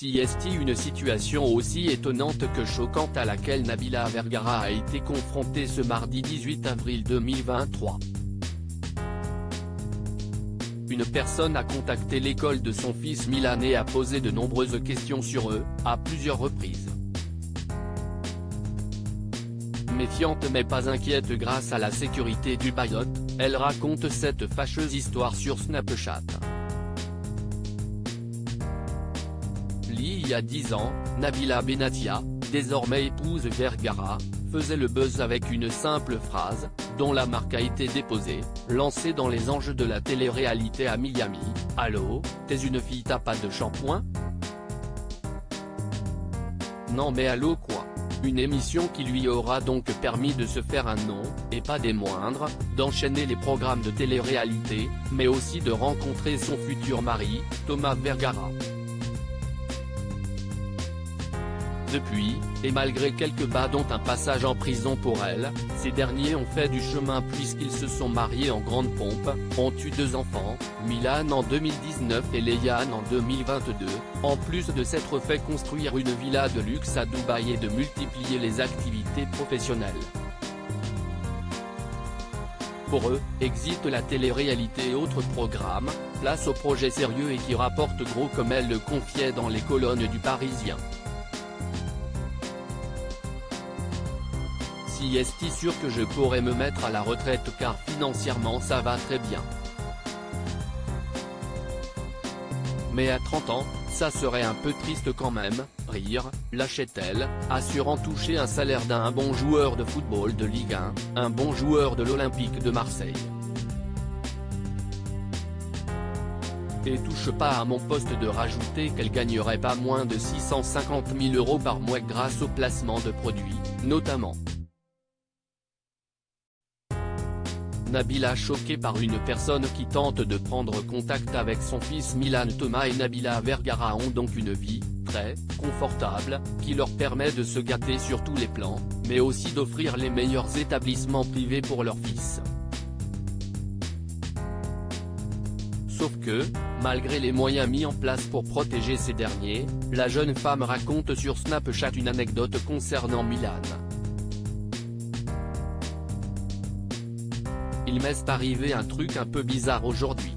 C'est une situation aussi étonnante que choquante à laquelle Nabila Vergara a été confrontée ce mardi 18 avril 2023. Une personne a contacté l'école de son fils Milan et a posé de nombreuses questions sur eux, à plusieurs reprises. Méfiante mais pas inquiète grâce à la sécurité du Mayotte, elle raconte cette fâcheuse histoire sur Snapchat. Il y a 10 ans, Nabila Benatia, désormais épouse Vergara, faisait le buzz avec une simple phrase, dont la marque a été déposée, lancée dans les anges de la télé-réalité à Miami. « Allô, t'es une fille, t'as pas de shampoing ? » Non mais allô quoi ? Une émission qui lui aura donc permis de se faire un nom, et pas des moindres, d'enchaîner les programmes de télé-réalité, mais aussi de rencontrer son futur mari, Thomas Vergara. Depuis, et malgré quelques bas dont un passage en prison pour elle, ces derniers ont fait du chemin puisqu'ils se sont mariés en grande pompe, ont eu 2 enfants, Milan en 2019 et Léane en 2022, en plus de s'être fait construire une villa de luxe à Dubaï et de multiplier les activités professionnelles. Pour eux, exit la télé-réalité et autres programmes, place aux projets sérieux et qui rapportent gros comme elle le confiait dans les colonnes du Parisien. Si est sûr que je pourrais me mettre à la retraite car financièrement ça va très bien. Mais à 30 ans, ça serait un peu triste quand même, rire, lâchait-elle, assurant toucher un salaire d'un bon joueur de football de Ligue 1, un bon joueur de l'Olympique de Marseille. Et touche pas à mon poste de rajouter qu'elle gagnerait pas moins de 650 000 € par mois grâce au placement de produits, notamment. Nabila choquée par une personne qui tente de prendre contact avec son fils Milan. Thomas et Nabila Vergara ont donc une vie, très, confortable, qui leur permet de se gâter sur tous les plans, mais aussi d'offrir les meilleurs établissements privés pour leur fils. Sauf que, malgré les moyens mis en place pour protéger ces derniers, la jeune femme raconte sur Snapchat une anecdote concernant Milan. Il m'est arrivé un truc un peu bizarre aujourd'hui.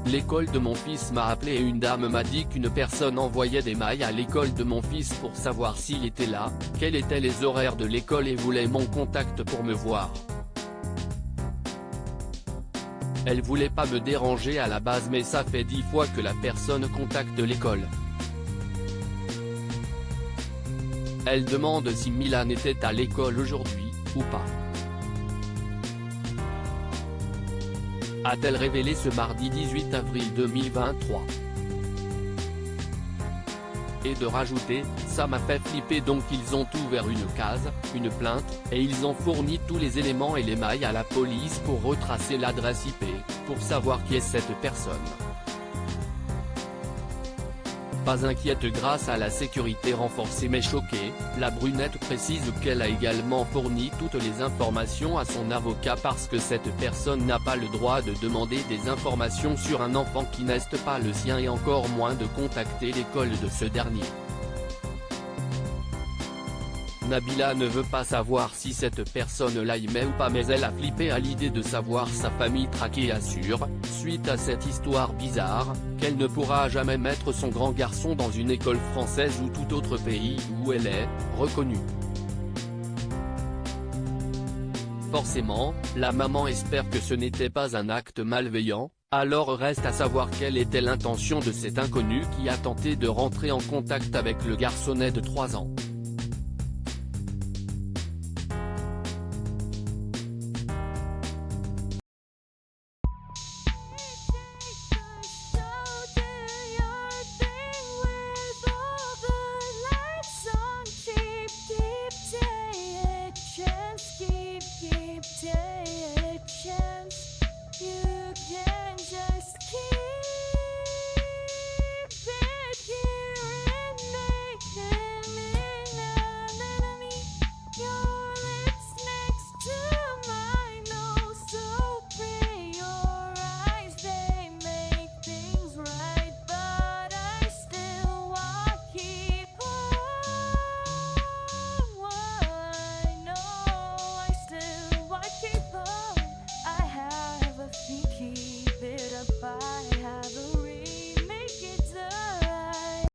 L'école de mon fils m'a appelé et une dame m'a dit qu'une personne envoyait des mails à l'école de mon fils pour savoir s'il était là, quels étaient les horaires de l'école et voulait mon contact pour me voir. Elle voulait pas me déranger à la base mais ça fait 10 fois que la personne contacte l'école. Elle demande si Milan était à l'école aujourd'hui, ou pas. A-t-elle révélé ce mardi 18 avril 2023. Et de rajouter, ça m'a fait flipper donc ils ont ouvert une case, une plainte, et ils ont fourni tous les éléments et les mails à la police pour retracer l'adresse IP, pour savoir qui est cette personne. Pas inquiète grâce à la sécurité renforcée mais choquée, la brunette précise qu'elle a également fourni toutes les informations à son avocat parce que cette personne n'a pas le droit de demander des informations sur un enfant qui n'est pas le sien et encore moins de contacter l'école de ce dernier. Nabila ne veut pas savoir si cette personne l'aimait ou pas mais elle a flippé à l'idée de savoir sa famille traquée et assure, suite à cette histoire bizarre, qu'elle ne pourra jamais mettre son grand garçon dans une école française ou tout autre pays où elle est, reconnue. Forcément, la maman espère que ce n'était pas un acte malveillant, alors reste à savoir quelle était l'intention de cet inconnu qui a tenté de rentrer en contact avec le garçonnet de 3 ans.